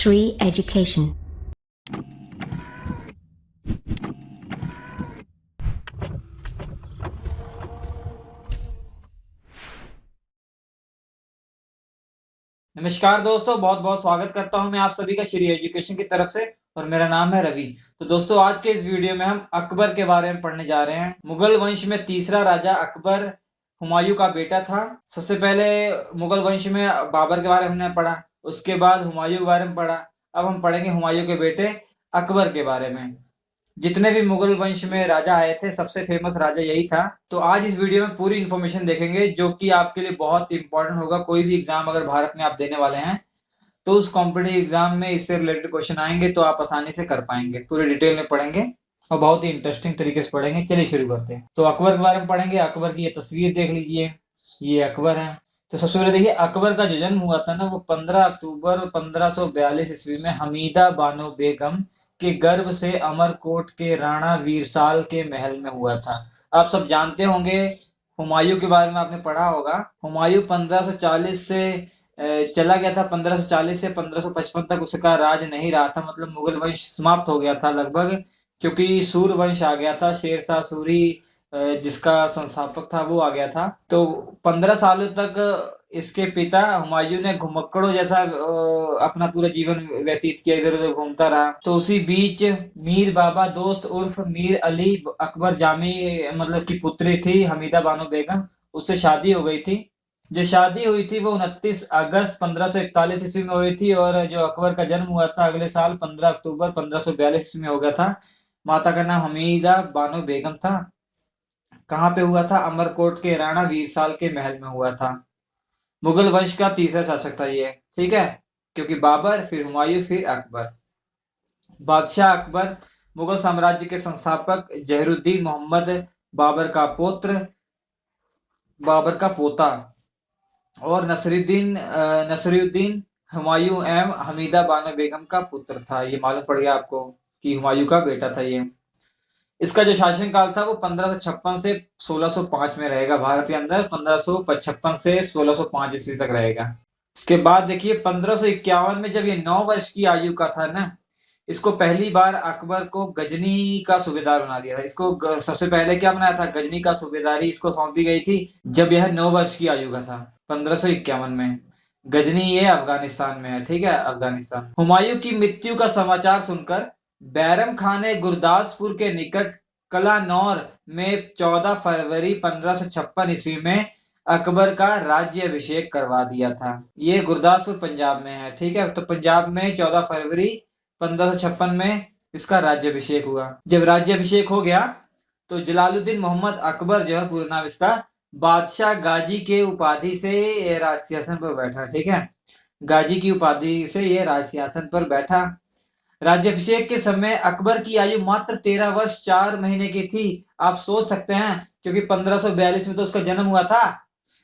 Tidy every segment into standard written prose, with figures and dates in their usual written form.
Shri Education. नमस्कार दोस्तों, बहुत बहुत स्वागत करता हूं मैं आप सभी का श्री एजुकेशन की तरफ से। और मेरा नाम है रवि। तो दोस्तों, आज के इस वीडियो में हम अकबर के बारे में पढ़ने जा रहे हैं। मुगल वंश में तीसरा राजा अकबर हुमायूं का बेटा था। सबसे पहले मुगल वंश में बाबर के बारे में हमने पढ़ा, उसके बाद हुमायूं के बारे में पढ़ा। अब हम पढ़ेंगे हुमायूं के बेटे अकबर के बारे में। जितने भी मुगल वंश में राजा आए थे, सबसे फेमस राजा यही था। तो आज इस वीडियो में पूरी इन्फॉर्मेशन देखेंगे, जो कि आपके लिए बहुत इंपॉर्टेंट होगा। कोई भी एग्जाम अगर भारत में आप देने वाले हैं, तो उस कॉम्पिटिटिव एग्जाम में इससे रिलेटेड क्वेश्चन आएंगे, तो आप आसानी से कर पाएंगे। पूरी डिटेल में पढ़ेंगे और बहुत ही इंटरेस्टिंग तरीके से पढ़ेंगे। चलिए शुरू करते हैं। तो अकबर के बारे में पढ़ेंगे। अकबर की ये तस्वीर देख लीजिए, ये अकबर है। तो सबसे पहले देखिए, अकबर का जो जन्म हुआ था ना, वो 15 अक्टूबर 1542 ईस्वी में हमीदा बानो बेगम के गर्भ से अमरकोट के राणा वीरसाल के महल में हुआ था। आप सब जानते होंगे, हुमायूं के बारे में आपने पढ़ा होगा। हुमायूं 1540 से चला गया था। 1540 से 1555 तक उसका राज नहीं रहा था, मतलब मुगल वंश समाप्त हो गया था लगभग, क्योंकि सूर वंश आ गया था। शेरशाह सूरी जिसका संस्थापक था, वो आ गया था। तो 15 सालों तक इसके पिता हुमायूं ने घुमक्कड़ों जैसा अपना पूरा जीवन व्यतीत किया, इधर उधर घूमता रहा। तो उसी बीच मीर बाबा दोस्त उर्फ मीर अली अकबर जामी मतलब की पुत्री थी हमीदा बानो बेगम, उससे शादी हो गई थी। जो शादी हुई थी वो 29 अगस्त 1541 ईस्वी में हुई थी, और जो अकबर का जन्म हुआ था अगले साल 15 अक्टूबर 1542 ईस्वी में हो गया था। माता का नाम हमीदा बानो बेगम था। कहाँ पे हुआ था? अमरकोट के राणा वीरसाल के महल में हुआ था। मुगल वंश का तीसरा शासक था ये, ठीक है, क्योंकि बाबर, फिर हुमायूं, फिर अकबर। बादशाह अकबर मुगल साम्राज्य के संस्थापक जहरुद्दीन मोहम्मद बाबर का पुत्र, बाबर का पोता, और नसरुद्दीन हुमायूं एवं हमीदा बानो बेगम का पुत्र था। ये मालूम पड़ गया आपको कि हुमायूं का बेटा था ये। इसका जो शासन काल था वो 1556 से 1605 में रहेगा भारत के अंदर। 1555 से 1605 ईस्वी तक रहेगा। इसके बाद देखिए, 1551 में जब ये 9 वर्ष की आयु का था ना, इसको पहली बार अकबर को गजनी का सूबेदार बना दिया था। इसको सबसे पहले क्या बनाया था? गजनी का सूबेदारी इसको सौंपी गई थी जब यह 9 वर्ष की आयु का था, 1551 में। गजनी ये अफगानिस्तान में है, ठीक है, अफगानिस्तान। हुमायूं की मृत्यु का समाचार सुनकर बैरम खान ने गुरदासपुर के निकट कलानौर में 14 फरवरी 1556 ईस्वी में अकबर का राज्य अभिषेक करवा दिया था। ये गुरदासपुर पंजाब में है, ठीक है। तो पंजाब में 14 फरवरी 1556 में इसका राज्य अभिषेक हुआ। जब राज्य अभिषेक हो गया, तो जलालुद्दीन मोहम्मद अकबर जो है पूरा नाम इसका, बादशाह गाजी के उपाधि से ये राज सिंहासन पर बैठा, ठीक है। गाजी की उपाधि से ये राज सिंहासन पर बैठा। राज्याभिषेक के समय अकबर की आयु मात्र 13 वर्ष 4 महीने की थी। आप सोच सकते हैं, क्योंकि 1542 में तो उसका जन्म हुआ था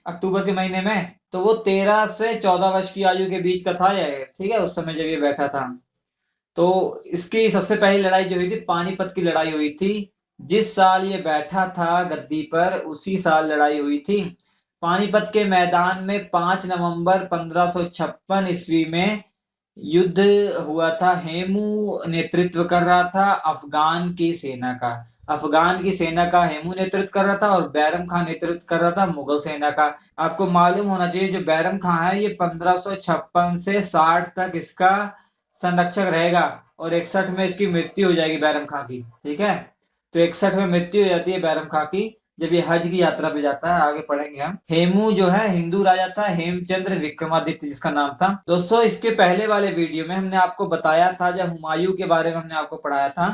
अक्टूबर के महीने में, तो वो 13 से 14 वर्ष की आयु के बीच का था ये, ठीक है, उस समय जब ये बैठा था। तो इसकी सबसे पहली लड़ाई जो हुई थी, पानीपत की लड़ाई हुई थी। जिस साल ये बैठा था गद्दी पर, उसी साल लड़ाई हुई थी। पानीपत के मैदान में 5 नवंबर 1556 ईस्वी में युद्ध हुआ था। हेमू नेतृत्व कर रहा था अफगान की सेना का। अफगान की सेना का हेमू नेतृत्व कर रहा था, और बैरम खान नेतृत्व कर रहा था मुगल सेना का। आपको मालूम होना चाहिए, जो बैरम खान है, ये 1556 से 60 तक इसका संरक्षक रहेगा, और 61 में इसकी मृत्यु हो जाएगी बैरम खान की, ठीक है। तो 61 में मृत्यु हो जाती है बैरम खान की, जब ये हज की यात्रा पे जाता है। आगे पढ़ेंगे हम। हेमू जो है हिंदू राजा था, हेमचंद्र विक्रमादित्य जिसका नाम था। दोस्तों, इसके पहले वाले वीडियो में हमने आपको बताया था, जब हुमायूं के बारे में हमने आपको पढ़ाया था,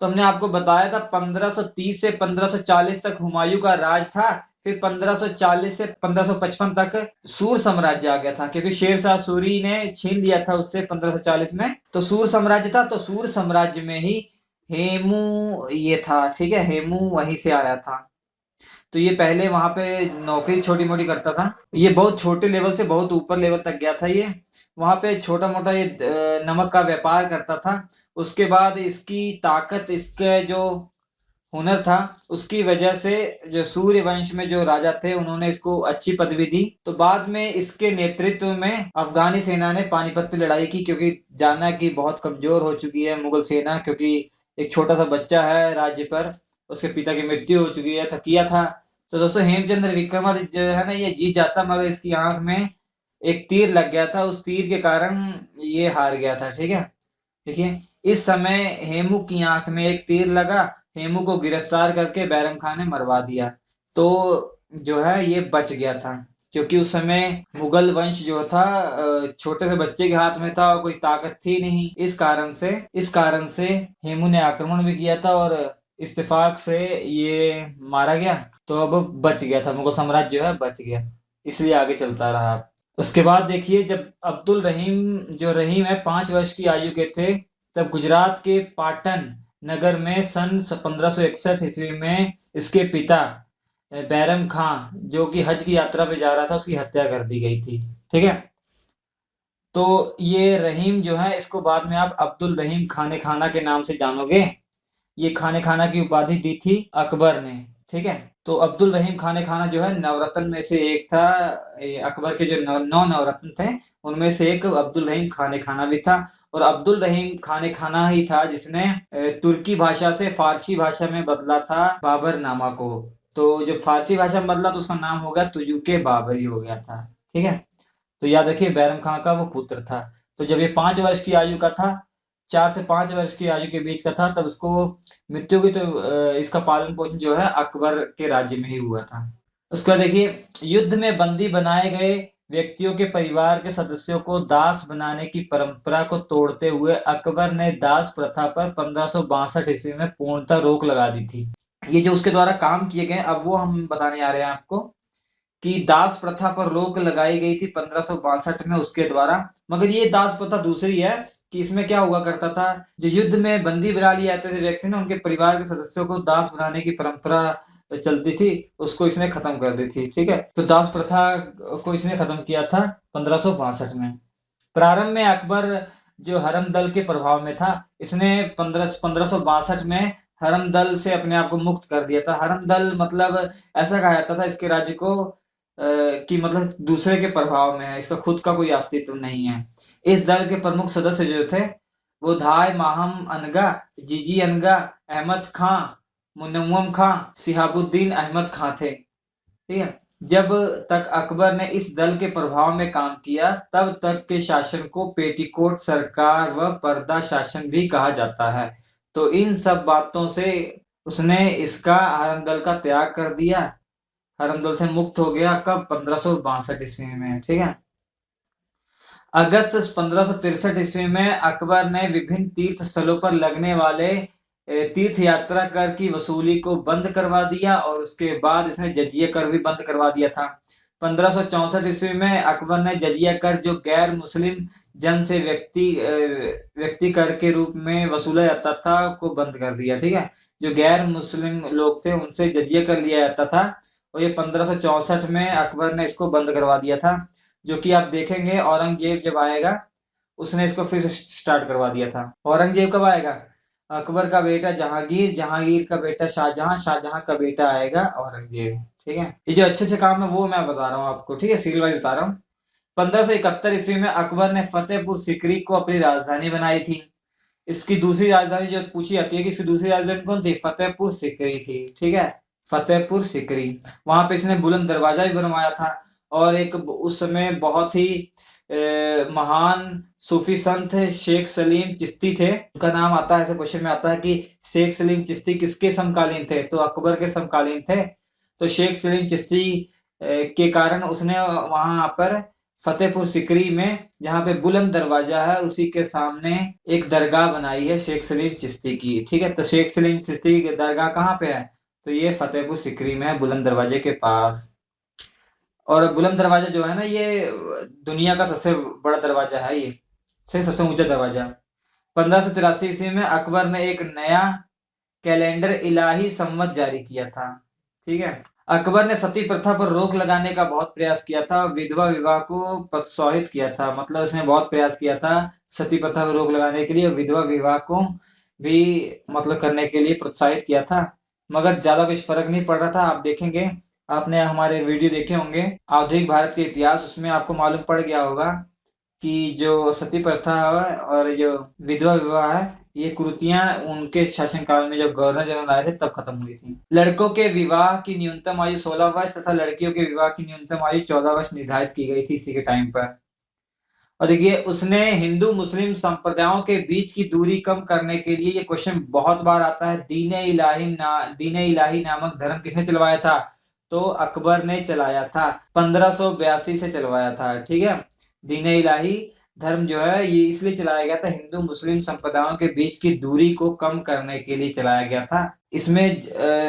तो हमने आपको बताया था 1530 से 1540 तक हुमायूं का राज था। फिर 1540 से 1555 तक सूर साम्राज्य आ गया था, क्योंकि शेरशाह सूरी ने छीन लिया था उससे 1540 में। तो सूर साम्राज्य था, तो सूर साम्राज्य में ही हेमू ये था, ठीक है, हेमू वहीं से आया था। तो ये पहले वहां पे नौकरी छोटी मोटी करता था। ये बहुत छोटे लेवल से बहुत ऊपर लेवल तक गया था। ये वहां पे छोटा मोटा ये नमक का व्यापार करता था। उसके बाद इसकी ताकत, इसके जो हुनर था, उसकी वजह से जो सूर्य वंश में जो राजा थे उन्होंने इसको अच्छी पदवी दी। तो बाद में इसके नेतृत्व में अफगानी सेना ने पानीपत पे लड़ाई की, क्योंकि जाना कि बहुत कमजोर हो चुकी है मुगल सेना, क्योंकि एक छोटा सा बच्चा है राज्य पर, उसके पिता की मृत्यु हो चुकी है, थकिया था। तो दोस्तों हेमचंद्र विक्रमादित्य जो है ना ये जीत जाता, मगर इसकी आंख में एक तीर लग गया था, उस तीर के कारण ये हार गया था। ठीक है, देखिए इस समय हेमू की आंख में एक तीर लगा, हेमू को गिरफ्तार करके बैरम खान ने मरवा दिया। तो जो है ये बच गया था, क्योंकि उस समय मुगल वंश जो था छोटे से बच्चे के हाथ में था और कोई ताकत थी नहीं। इस कारण से हेमू ने आक्रमण भी किया था और इत्तेफाक से ये मारा गया। तो अब बच गया था, मुगल साम्राज्य जो है बच गया, इसलिए आगे चलता रहा। उसके बाद देखिए जब अब्दुल रहीम जो रहीम है 5 वर्ष की आयु के थे, तब गुजरात के पाटन नगर में सन 1561 ईस्वी में इसके पिता बैरम खां जो कि हज की यात्रा पे जा रहा था उसकी हत्या कर दी गई थी। ठीक है, तो ये रहीम जो है इसको बाद में आप अब्दुल रहीम खाने खाना के नाम से जानोगे। ये खाने खाना की उपाधि दी थी अकबर ने। ठीक है, तो अब्दुल रहीम खाने खाना जो है नवरत्न में से एक था। ये अकबर के जो नौ नवरत्न थे उनमें से एक अब्दुल रहीम खाने खाना भी था। और अब्दुल रहीम खाने खाना ही था जिसने तुर्की भाषा से फारसी भाषा में बदला था बाबर नामा को। तो जब फारसी भाषा में बदला तो उसका नाम हो गया तुजुके बाबरी हो गया था। ठीक है, तो याद रखिए बैरम खां का वो पुत्र था। तो जब ये 5 वर्ष की आयु का था, 4 से 5 वर्ष की आयु के बीच का था, तब उसको मृत्यु की। तो इसका पालन पोषण जो है अकबर के राज्य में ही हुआ था। उसके बाद देखिए युद्ध में बंदी बनाए गए व्यक्तियों के परिवार के सदस्यों को दास बनाने की परंपरा को तोड़ते हुए अकबर ने दास प्रथा पर 1562 ईस्वी में पूर्णतः रोक लगा दी थी। ये जो उसके द्वारा काम किए गए अब वो हम बताने आ रहे हैं आपको, कि दास प्रथा पर रोक लगाई गई थी 1562 में उसके द्वारा। मगर ये दास प्रथा दूसरी है, कि इसमें क्या हुआ करता था, जो युद्ध में बंदी बना लिए जाते थे व्यक्ति ना, उनके परिवार के सदस्यों को दास बनाने की परंपरा चलती थी, उसको इसने खत्म कर दी थी। ठीक है, तो दास प्रथा को इसने खत्म किया था 1562 में। प्रारंभ में अकबर जो हरम दल के प्रभाव में था, इसने 1562 में हरम दल से अपने आप को मुक्त कर दिया था। हरम दल मतलब ऐसा कहा जाता था इसके राज्य को कि मतलब दूसरे के प्रभाव में है, इसका खुद का कोई अस्तित्व नहीं है। इस दल के प्रमुख सदस्य जो थे वो धाय माहम अनगा, जीजी अनगा, अहमद खां, मुनव्वम खां, सिहाबुद्दीन अहमद खां थे। ठीक है, जब तक अकबर ने इस दल के प्रभाव में काम किया तब तक के शासन को पेटीकोट सरकार व पर्दा शासन भी कहा जाता है। तो इन सब बातों से उसने इसका हरम दल का त्याग कर दिया, हरम दल से मुक्त हो गया। कब? 1562 ईस्वी में। ठीक है, अगस्त 1563 ईस्वी में अकबर ने विभिन्न तीर्थ स्थलों पर लगने वाले तीर्थ यात्रा कर की वसूली को बंद करवा दिया और उसके बाद इसने जजिया कर भी बंद करवा दिया था। 1564 ईस्वी में अकबर ने जजिया कर जो गैर मुस्लिम जन से व्यक्ति कर के रूप में वसूला जाता था को बंद कर दिया। ठीक है, जो गैर मुस्लिम लोग थे उनसे जजिया कर लिया जाता था, और ये 1564 में अकबर ने इसको बंद करवा दिया था। जो कि आप देखेंगे औरंगजेब जब आएगा उसने इसको फिर से स्टार्ट करवा दिया था। औरंगजेब कब आएगा? अकबर का बेटा जहांगीर, जहांगीर का बेटा शाहजहां, शाहजहां का बेटा आएगा औरंगजेब। ठीक है, ये जो अच्छे अच्छे काम है वो मैं बता रहा हूँ आपको। ठीक है, सीरियल वाइज बता रहा हूँ। 1571 ईस्वी में अकबर ने फतेहपुर सिकरी को अपनी राजधानी बनाई थी। इसकी दूसरी राजधानी जो पूछी जाती है कि इसकी दूसरी राजधानी कौन थी? फतेहपुर सिकरी थी। ठीक है, फतेहपुर सिकरी, वहां पे इसने बुलंद दरवाजा भी बनवाया था। और एक उस समय बहुत ही महान सूफी संत शेख सलीम चिश्ती थे, उनका नाम आता है, ऐसे क्वेश्चन में आता है कि शेख सलीम चिश्ती किसके समकालीन थे? तो अकबर के समकालीन थे। तो शेख सलीम चिश्ती के कारण उसने वहां पर फतेहपुर सिकरी में जहाँ पे बुलंद दरवाजा है उसी के सामने एक दरगाह बनाई है शेख सलीम चिश्ती की। ठीक है, तो शेख सलीम चिश्ती की दरगाह कहाँ पे है? तो ये फतेहपुर सिकरी में है, बुलंद दरवाजे के पास। और बुलंद दरवाजा जो है ना ये दुनिया का सबसे बड़ा दरवाजा है, ये सबसे ऊंचा दरवाजा। 1583 ईस्वी में अकबर ने एक नया कैलेंडर इलाही संवत जारी किया था। ठीक है, अकबर ने सती प्रथा पर रोक लगाने का बहुत प्रयास किया था, विधवा विवाह को प्रोत्साहित किया था। मतलब इसने बहुत प्रयास किया था सती प्रथा पर रोक लगाने के लिए, विधवा विवाह को भी मतलब करने के लिए प्रोत्साहित किया था। मगर ज्यादा कुछ फर्क नहीं पड़ रहा था। आप देखेंगे, आपने हमारे वीडियो देखे होंगे आधुनिक भारत के इतिहास, उसमें आपको मालूम पड़ गया होगा कि जो सती प्रथा है और जो विधवा विवाह है, ये कुरीतियां उनके शासनकाल में जब गवर्नर जनरल आए थे तब खत्म हुई थी। लड़कों के विवाह की न्यूनतम आयु 16 वर्ष तथा लड़कियों के विवाह की न्यूनतम आयु 14 वर्ष निर्धारित की गई थी इसी के टाइम पर। और देखिए, उसने हिंदू मुस्लिम संप्रदायों के बीच की दूरी कम करने के लिए, ये क्वेश्चन बहुत बार आता है, दीन इलाही नामक धर्म किसने चलवाया था? तो अकबर ने चलाया था, 1582 से चलवाया था। ठीक है, दीन इलाही धर्म जो है ये इसलिए चलाया गया था, हिंदू मुस्लिम संप्रदायों के बीच की दूरी को कम करने के लिए चलाया गया था। इसमें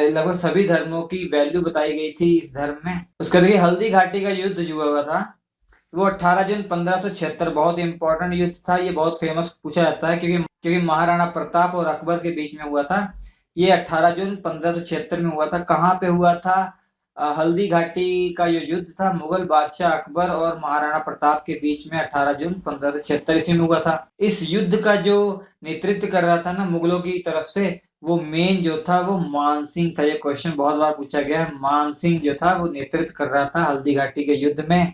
लगभग सभी धर्मों की वैल्यू बताई गई थी इस धर्म में। उसका देखिए, हल्दी घाटी का युद्ध जो हुआ था वो 18 जून 1576, बहुत इंपॉर्टेंट युद्ध था। ये बहुत फेमस पूछा जाता है क्योंकि महाराणा प्रताप और अकबर के बीच में हुआ था। ये 18 जून 1576 में हुआ था। कहाँ पे हुआ था? हल्दी घाटी का जो युद्ध था मुगल बादशाह अकबर और महाराणा प्रताप के बीच में 18 जून 1576 ईस्वी में हुआ था। इस युद्ध का जो नेतृत्व कर रहा था ना मुगलों की तरफ से, वो मेन जो था वो मान सिंह था। ये क्वेश्चन बहुत बार पूछा गया है। मान सिंह जो था वो नेतृत्व कर रहा था हल्दी घाटी के युद्ध में,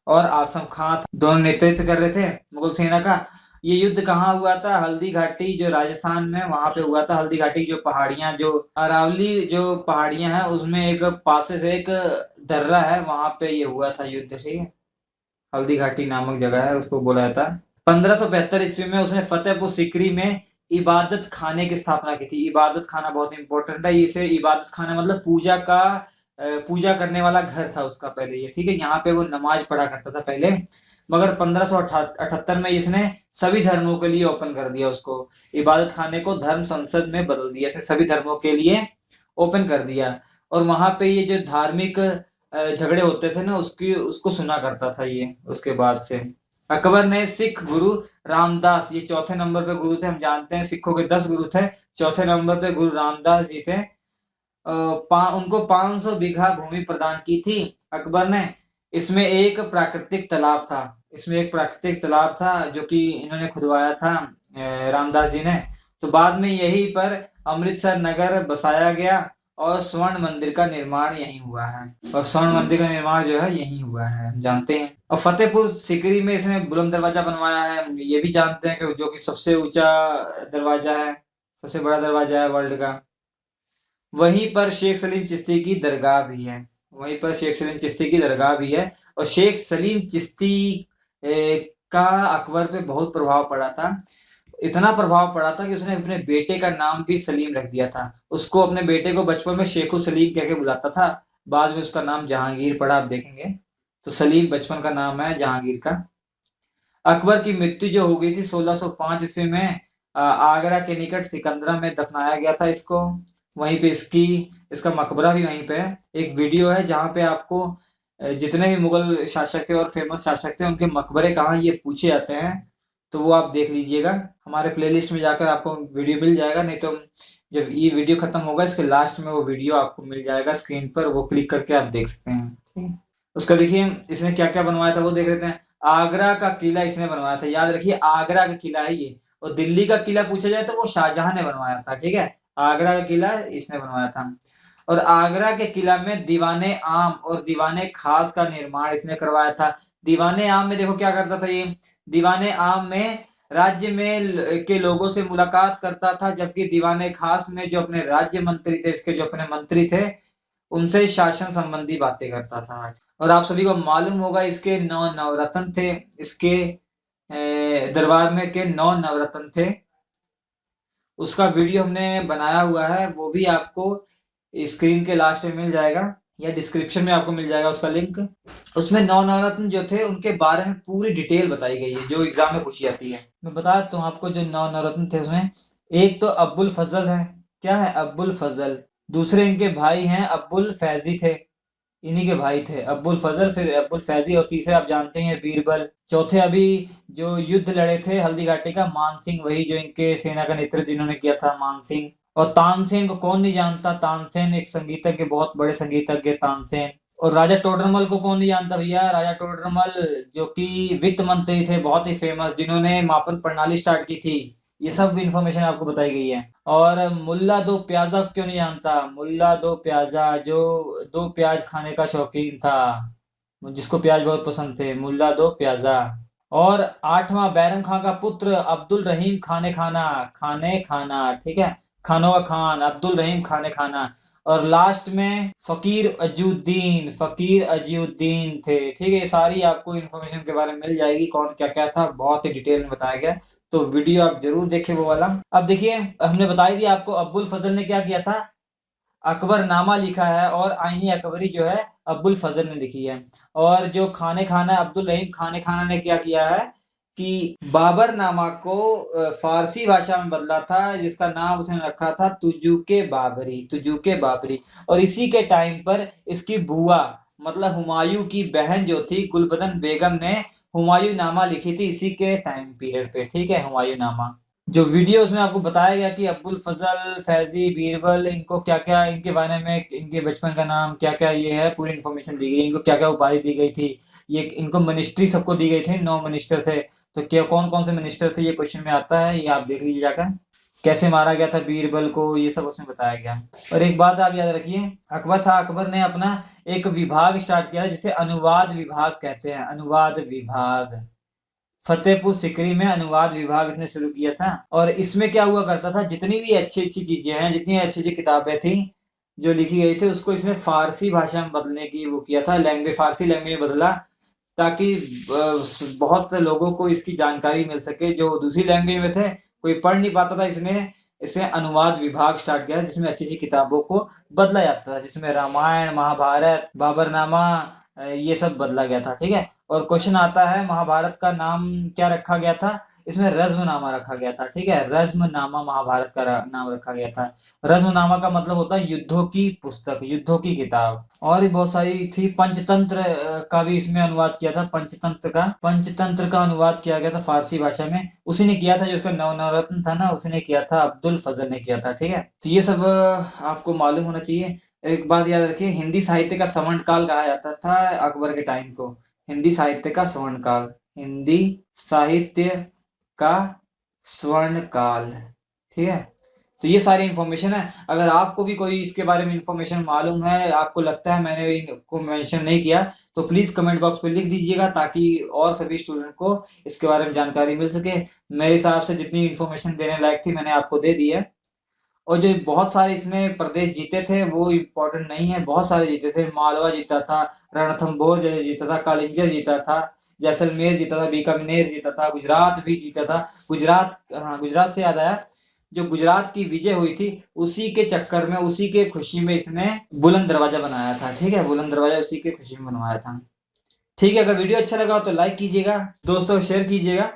और आसम खां दोनों नेतृत्व कर रहे थे मुगल सेना का। ये युद्ध कहाँ हुआ था? हल्दी घाटी जो राजस्थान में, वहां पे हुआ था। हल्दी घाटी जो पहाड़ियां, जो अरावली जो पहाड़ियां हैं, उसमें एक पासे से एक दर्रा है, वहां पे ये हुआ था युद्ध। ठीक है, हल्दी घाटी नामक जगह है, उसको बोला जाता है। 1572 ईस्वी में उसने फतेहपुर सीकरी में इबादत खाने की स्थापना की थी। इबादत खाना बहुत इंपॉर्टेंट है। इसे इबादत खाना मतलब पूजा करने वाला घर था उसका पहले ये। ठीक है, यहाँ पे वो नमाज पढ़ा करता था पहले, मगर 1578 में इसने सभी धर्मों के लिए ओपन कर दिया उसको। इबादत खाने को धर्म संसद में बदल दिया, इसने सभी धर्मों के लिए ओपन कर दिया। और वहां पे ये जो धार्मिक झगड़े होते थे ना, उसको सुना करता था ये। उसके बाद से अकबर ने सिख गुरु रामदास, ये चौथे नंबर पे गुरु थे। हम जानते हैं सिखों के 10 गुरु थे, चौथे नंबर पे गुरु रामदास जी थे। उनको 500 बीघा भूमि प्रदान की थी अकबर ने। इसमें एक प्राकृतिक तालाब था जो कि इन्होंने खुदवाया था रामदास जी ने। तो बाद में यहीं पर अमृतसर नगर बसाया गया और स्वर्ण मंदिर का निर्माण यहीं हुआ है। और स्वर्ण मंदिर का निर्माण जो है यहीं हुआ है, हम जानते हैं। और फतेहपुर सीकरी में इसने बुलंद दरवाजा बनवाया है। ये भी जानते हैं कि जो कि सबसे ऊंचा दरवाजा है, सबसे बड़ा दरवाजा है वर्ल्ड का। वहीं पर शेख सलीम चिश्ती की दरगाह भी है। और शेख सलीम चिश्ती का अकबर पे बहुत प्रभाव पड़ा था। इतना प्रभाव पड़ा था कि उसने अपने बेटे का नाम भी सलीम रख दिया था। उसको, अपने बेटे को बचपन में शेखु सलीम कह के बुलाता था, बाद में उसका नाम जहांगीर पड़ा, आप देखेंगे। तो सलीम बचपन का नाम है जहांगीर का। अकबर की मृत्यु जो हो गई थी 1605 ईस्वी में, आगरा के निकट सिकंदरा में दफनाया गया था इसको। वहीं पे इसका मकबरा भी वहीं पे है। एक वीडियो है जहाँ पे आपको जितने भी मुगल शासक थे और फेमस शासक थे उनके मकबरे कहाँ ये पूछे जाते हैं, तो वो आप देख लीजिएगा। हमारे प्लेलिस्ट में जाकर आपको वीडियो मिल जाएगा, नहीं तो जब ये वीडियो खत्म होगा इसके लास्ट में वो वीडियो आपको मिल जाएगा स्क्रीन पर, वो क्लिक करके आप देख सकते हैं। ठीक है, उसका देखिए इसने क्या क्या बनवाया था वो देख लेते हैं। आगरा का किला इसने बनवाया था, याद रखिए आगरा का किला है ये। और दिल्ली का किला पूछा जाए तो वो शाहजहां ने बनवाया था। ठीक है, आगरा का किला इसने बनवाया था। और आगरा के किला में दीवाने आम और दीवाने खास का निर्माण इसने करवाया था। दीवाने आम में देखो क्या करता था ये। दीवाने आम में राज्य में के लोगों से मुलाकात करता था, जबकि दीवाने खास में जो अपने राज्य मंत्री थे, इसके जो अपने मंत्री थे, उनसे शासन संबंधी बातें करता था। और आप सभी को मालूम होगा इसके 9 नवरत्न थे। इसके दरबार में के 9 नवरत्न थे। उसका वीडियो हमने बनाया हुआ है, वो भी आपको स्क्रीन के लास्ट में मिल जाएगा या डिस्क्रिप्शन में आपको मिल जाएगा उसका लिंक। उसमें 9 नवरत्न जो थे उनके बारे में पूरी डिटेल बताई गई है जो एग्जाम में पूछी जाती है। मैं बता देता हूँ आपको जो 9 नवरत्न थे उसमें, एक तो अब्बुल फजल है। क्या है? अब्बुल फजल। दूसरे इनके भाई हैं अब्बुल फैजी थे, इन्हीं के भाई थे अब्बुल फजल, फिर अब्बुल फैजी। और तीसरे आप जानते हैं बीरबल। चौथे अभी जो युद्ध लड़े थे हल्दी घाटी का, मान सिंह, वही जो इनके सेना का नेतृत्व इन्होंने किया था, मान सिंह। और तानसेन को कौन नहीं जानता? तानसेन एक संगीतज्ञ, बहुत बड़े संगीतज्ञ तानसेन। और राजा टोडरमल को कौन नहीं जानता भैया? राजा टोडरमल जो कि वित्त मंत्री थे, बहुत ही फेमस, जिन्होंने मापन प्रणाली स्टार्ट की थी। ये सब इंफॉर्मेशन आपको बताई गई है। और मुल्ला दो प्याजा क्यों नहीं जानता? मुल्ला दो प्याजा जो 2 प्याज खाने का शौकीन था, जिसको प्याज बहुत पसंद थे, मुल्ला दो प्याजा। और 8वां बैरम खां का पुत्र अब्दुल रहीम खाने खाना, ठीक है, खानों का खान, अब्दुल रहीम खाने खाना। और लास्ट में फकीर अजीउद्दीन थे। ठीक है, ये सारी आपको इन्फॉर्मेशन के बारे में मिल जाएगी, कौन क्या क्या था, बहुत ही डिटेल में बताया गया। तो वीडियो आप जरूर देखें वो वाला। अब देखिए, हमने बताई दिया आपको अब्बुल फजल ने क्या किया था, अकबरनामा लिखा है, और आईनी अकबरी जो है अब्बुल फजल ने लिखी है। और जो खाने खाना अब्दुल रहीम खाने खाना ने क्या किया है कि बाबरनामा को फारसी भाषा में बदला था, जिसका नाम उसने रखा था तुजुके बाबरी। और इसी के टाइम पर इसकी बुआ मतलब हुमायूं की बहन जो थी गुलबदन बेगम ने हुमायूं नामा लिखी थी इसी के टाइम पीरियड पे। ठीक है, हुमायूं नामा। जो वीडियो उसमें आपको बताया गया कि अब्बुल फजल, फैजी, बीरबल, इनको क्या क्या इनके बारे में, इनके बचपन का नाम क्या क्या, ये है पूरी इन्फॉर्मेशन दी गई। इनको क्या क्या उपाधि दी गई थी, ये इनको मिनिस्ट्री सबको दी गई थी, 9 मिनिस्टर थे। तो क्या कौन कौन से मिनिस्टर थे, ये क्वेश्चन में आता है, ये आप देख लीजिए जाकर। कैसे मारा गया था बीरबल को, ये सब उसमें बताया गया। और एक बात आप याद रखिए, अकबर ने अपना एक विभाग स्टार्ट किया जिसे अनुवाद विभाग कहते हैं, अनुवाद विभाग। फतेहपुर सिकरी में अनुवाद विभाग इसने शुरू किया था। और इसमें क्या हुआ करता था, जितनी भी अच्छी अच्छी चीजें हैं, जितनी अच्छी अच्छी किताबें थी जो लिखी गई थी, उसको इसने फारसी भाषा में बदलने की वो किया था, लैंग्वेज फारसी लैंग्वेज में बदला, ताकि बहुत लोगों को इसकी जानकारी मिल सके जो दूसरी लैंग्वेज में थे, कोई पढ़ नहीं पाता था। इसने इसे अनुवाद विभाग स्टार्ट किया जिसमें अच्छी अच्छी किताबों को बदला जाता था, जिसमें रामायण, महाभारत, बाबरनामा, ये सब बदला गया था। ठीक है, और क्वेश्चन आता है महाभारत का नाम क्या रखा गया था, इसमें रज्मनामा रखा गया था। ठीक है, रज्मनामा महाभारत का नाम रखा गया था। रज्मनामा का मतलब होता है युद्धों की पुस्तक, युद्धों की किताब। और भी बहुत सारी थी। पंचतंत्र का भी इसमें अनुवाद किया था, पंचतंत्र का अनुवाद किया गया था फारसी भाषा में, उसी ने किया था, जो उसका नवरत्न था ना, उसने किया था, अब्दुल फजल ने किया था। ठीक है, तो ये सब आपको मालूम होना चाहिए। एक बात याद रखिए, हिंदी साहित्य का स्वर्ण काल कहा जाता था अकबर के टाइम को, हिंदी साहित्य का स्वर्ण काल, हिंदी साहित्य का स्वर्ण काल। ठीक है, तो ये सारी इंफॉर्मेशन है। अगर आपको भी कोई इसके बारे में इंफॉर्मेशन मालूम है, आपको लगता है मैंने इनको मेंशन नहीं किया, तो प्लीज कमेंट बॉक्स में लिख दीजिएगा, ताकि और सभी स्टूडेंट को इसके बारे में जानकारी मिल सके। मेरे हिसाब से जितनी इंफॉर्मेशन देने लायक थी मैंने आपको दे दी है। और जो बहुत सारे इसने प्रदेश जीते थे वो इम्पोर्टेंट नहीं है, बहुत सारे जीते थे। मालवा जीता था, रणथंभोर जीता था, कालिंजर जीता था, जैसलमेर जीता था, बीकानेर जीता था, गुजरात भी जीता था। गुजरात से याद आया, जो गुजरात की विजय हुई थी उसी के चक्कर में, उसी के खुशी में इसने बुलंद दरवाजा बनाया था। ठीक है, बुलंद दरवाजा उसी के खुशी में बनवाया था। ठीक है, अगर वीडियो अच्छा लगा तो लाइक कीजिएगा, दोस्तों को शेयर कीजिएगा।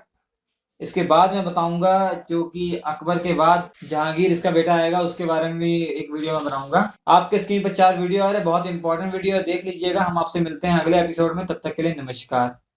इसके बाद मैं बताऊंगा जो कि अकबर के बाद जहांगीर इसका बेटा आएगा, उसके बारे में भी एक वीडियो में बनाऊंगा। आपके स्क्रीन पर 4 वीडियो आ रहे हैं, बहुत इंपॉर्टेंट वीडियो है, देख लीजिएगा। हम आपसे मिलते हैं अगले एपिसोड में, तब तक के लिए नमस्कार।